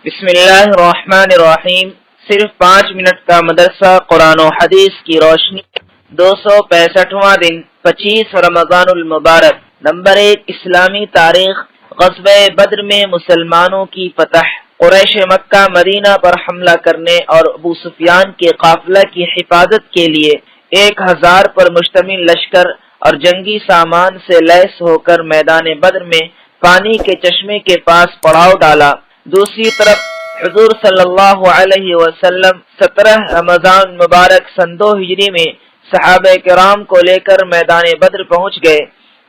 بسم اللہ الرحمن الرحیم۔ صرف 5 منٹ کا مدرسہ قرآن و حدیث کی روشنی 265واں دن 25 رمضان المبارک۔ نمبر 1، اسلامی تاریخ۔ غزوہ بدر میں مسلمانوں کی فتح۔ قریش مکہ مدینہ پر حملہ کرنے اور ابو سفیان کے قافلہ کی حفاظت کے لیے 1000 پر مشتمل لشکر اور جنگی سامان سے لیس ہو کر میدان بدر میں پانی کے چشمے کے پاس پڑاؤ ڈالا۔ دوسری طرف حضور صلی اللہ علیہ وسلم 17 رمضان مبارک سن 2 ہجری میں صحابہ کرام کو لے کر میدان بدر پہنچ گئے۔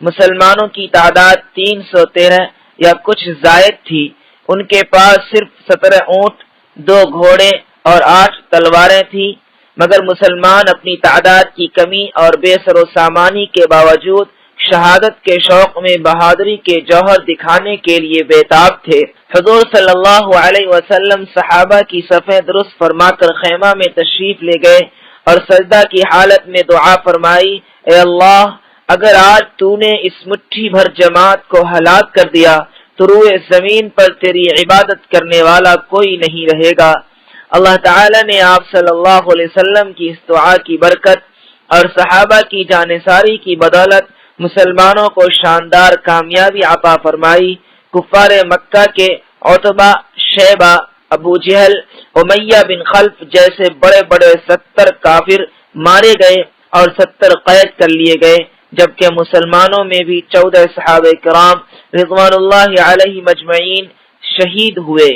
مسلمانوں کی تعداد 313 یا کچھ زائد تھی۔ ان کے پاس صرف 17 اونٹ، 2 گھوڑے اور 8 تلواریں تھیں، مگر مسلمان اپنی تعداد کی کمی اور بے سر و سامانی کے باوجود شہادت کے شوق میں بہادری کے جوہر دکھانے کے لیے بےتاب تھے۔ حضور صلی اللہ علیہ وسلم صحابہ کی صفیں درست فرما کر خیمہ میں تشریف لے گئے اور سجدہ کی حالت میں دعا فرمائی، اے اللہ، اگر آج تو نے اس مٹھی بھر جماعت کو ہلاک کر دیا تو روئے زمین پر تیری عبادت کرنے والا کوئی نہیں رہے گا۔ اللہ تعالی نے آپ صلی اللہ علیہ وسلم کی اس دعا کی برکت اور صحابہ کی جانثاری کی بدولت مسلمانوں کو شاندار کامیابی عطا فرمائی۔ کفار مکہ کے عتبہ، شیبہ، ابو جہل، امیہ بن خلف جیسے بڑے بڑے 70 کافر مارے گئے اور 70 قید کر لیے گئے، جبکہ مسلمانوں میں بھی 14 صحابہ کرام رضوان اللہ علیہ مجمعین شہید ہوئے۔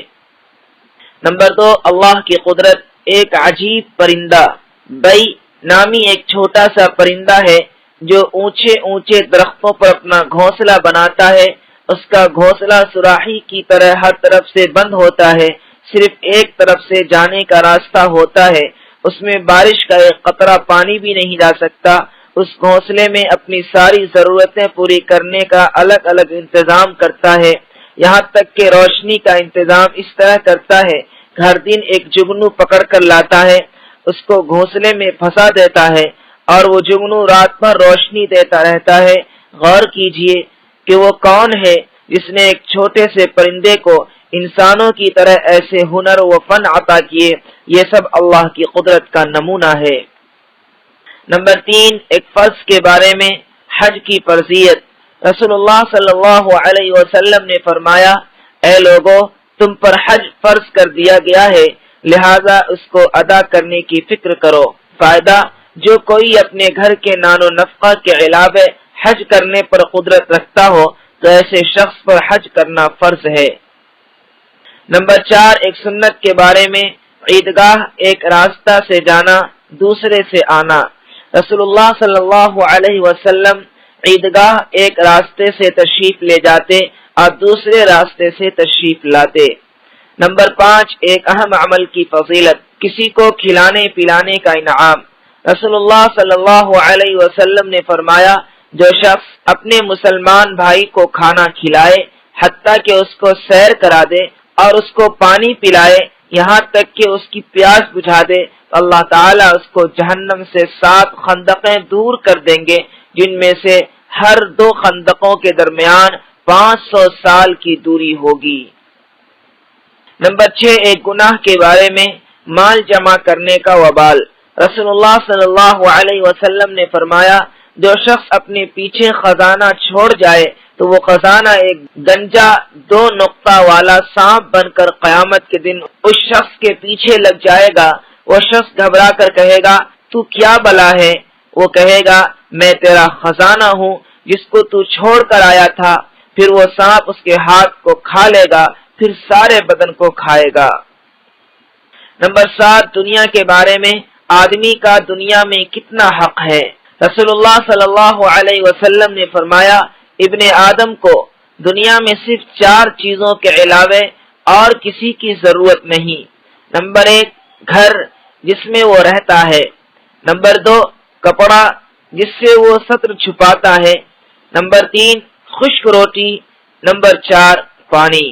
نمبر 2، اللہ کی قدرت۔ ایک عجیب پرندہ بئی نامی ایک چھوٹا سا پرندہ ہے جو اونچے اونچے درختوں پر اپنا گھونسلہ بناتا ہے۔ اس کا گھونسلہ سراحی کی طرح ہر طرف سے بند ہوتا ہے، صرف ایک طرف سے جانے کا راستہ ہوتا ہے۔ اس میں بارش کا ایک قطرہ پانی بھی نہیں جا سکتا۔ اس گھونسلے میں اپنی ساری ضرورتیں پوری کرنے کا الگ الگ انتظام کرتا ہے، یہاں تک کہ روشنی کا انتظام اس طرح کرتا ہے۔ ہر دن ایک جگنو پکڑ کر لاتا ہے، اس کو گھونسلے میں پھنسا دیتا ہے اور وہ جگنو رات بھر روشنی دیتا رہتا ہے۔ غور کیجئے کہ وہ کون ہے جس نے ایک چھوٹے سے پرندے کو انسانوں کی طرح ایسے ہنر و فن عطا کیے۔ یہ سب اللہ کی قدرت کا نمونہ ہے۔ نمبر 3، ایک فرض کے بارے میں، حج کی فرضیت۔ رسول اللہ صلی اللہ علیہ وسلم نے فرمایا، اے لوگو، تم پر حج فرض کر دیا گیا ہے، لہذا اس کو ادا کرنے کی فکر کرو۔ فائدہ، جو کوئی اپنے گھر کے نان و نفقہ کے علاوہ حج کرنے پر قدرت رکھتا ہو تو ایسے شخص پر حج کرنا فرض ہے۔ نمبر 4، ایک سنت کے بارے میں، عیدگاہ ایک راستہ سے جانا، دوسرے سے آنا۔ رسول اللہ صلی اللہ علیہ وسلم عیدگاہ ایک راستے سے تشریف لے جاتے اور دوسرے راستے سے تشریف لاتے۔ نمبر 5، ایک اہم عمل کی فضیلت، کسی کو کھلانے پلانے کا انعام۔ رسول اللہ صلی اللہ علیہ وسلم نے فرمایا، جو شخص اپنے مسلمان بھائی کو کھانا کھلائے، حتیٰ کہ اس کو سیر کرا دے اور اس کو پانی پلائے، یہاں تک کہ اس کی پیاس بجھا دے، تو اللہ تعالیٰ اس کو جہنم سے 7 خندقیں دور کر دیں گے، جن میں سے ہر 2 خندقوں کے درمیان 500 سال کی دوری ہوگی۔ نمبر 6، ایک گناہ کے بارے میں، مال جمع کرنے کا وبال۔ رسول اللہ صلی اللہ علیہ وسلم نے فرمایا، جو شخص اپنے پیچھے خزانہ چھوڑ جائے تو وہ خزانہ ایک گنجا 2 نقطہ والا سانپ بن کر قیامت کے دن اس شخص کے پیچھے لگ جائے گا۔ وہ شخص گھبرا کر کہے گا، تو کیا بلا ہے؟ وہ کہے گا، میں تیرا خزانہ ہوں جس کو تو چھوڑ کر آیا تھا۔ پھر وہ سانپ اس کے ہاتھ کو کھا لے گا، پھر سارے بدن کو کھائے گا۔ نمبر 7، دنیا کے بارے میں، آدمی کا دنیا میں کتنا حق ہے۔ رسول اللہ صلی اللہ علیہ وسلم نے فرمایا، ابن آدم کو دنیا میں صرف 4 چیزوں کے علاوہ اور کسی کی ضرورت نہیں۔ نمبر 1، گھر جس میں وہ رہتا ہے۔ نمبر 2، کپڑا جس سے وہ ستر چھپاتا ہے۔ نمبر 3، خشک روٹی۔ نمبر 4، پانی۔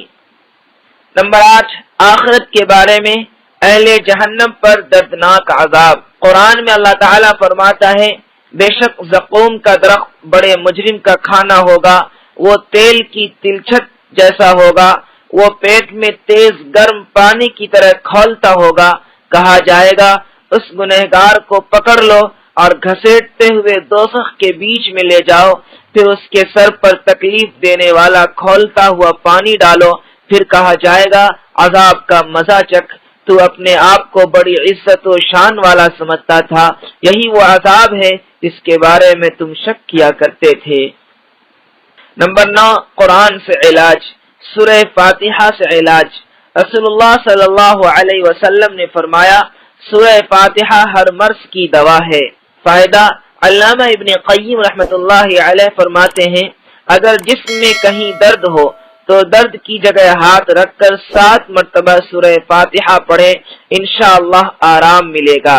نمبر 8، آخرت کے بارے میں، اہل جہنم پر دردناک عذاب۔ قرآن میں اللہ تعالیٰ فرماتا ہے، بے شک زقوم کا درخت بڑے مجرم کا کھانا ہوگا، وہ تیل کی تلچھٹ جیسا ہوگا، وہ پیٹ میں تیز گرم پانی کی طرح کھولتا ہوگا۔ کہا جائے گا اس گنہگار کو پکڑ لو اور گھسیٹتے ہوئے دوزخ کے بیچ میں لے جاؤ، پھر اس کے سر پر تکلیف دینے والا کھولتا ہوا پانی ڈالو، پھر کہا جائے گا عذاب کا مزہ چکھ، تو اپنے آپ کو بڑی عزت و شان والا سمجھتا تھا، یہی وہ عذاب ہے جس کے بارے میں تم شک کیا کرتے تھے۔ نمبر 9، قرآن سے علاج، سورہ فاتحہ سے علاج۔ رسول اللہ صلی اللہ علیہ وسلم نے فرمایا سورہ فاتحہ ہر مرض کی دوا ہے۔ فائدہ، علامہ ابن قیم رحمۃ اللہ علیہ فرماتے ہیں اگر جسم میں کہیں درد ہو تو درد کی جگہ ہاتھ رکھ کر 7 مرتبہ سورہ فاتحہ پڑھے، انشاءاللہ آرام ملے گا۔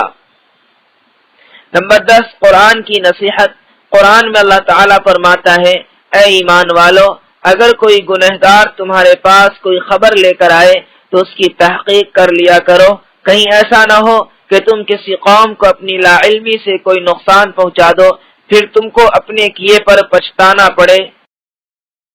نمبر 10، قرآن کی نصیحت۔ قرآن میں اللہ تعالیٰ فرماتا ہے اے ایمان والو، اگر کوئی گنہگار تمہارے پاس کوئی خبر لے کر آئے تو اس کی تحقیق کر لیا کرو، کہیں ایسا نہ ہو کہ تم کسی قوم کو اپنی لا علمی سے کوئی نقصان پہنچا دو، پھر تم کو اپنے کیے پر پچھتانا پڑے۔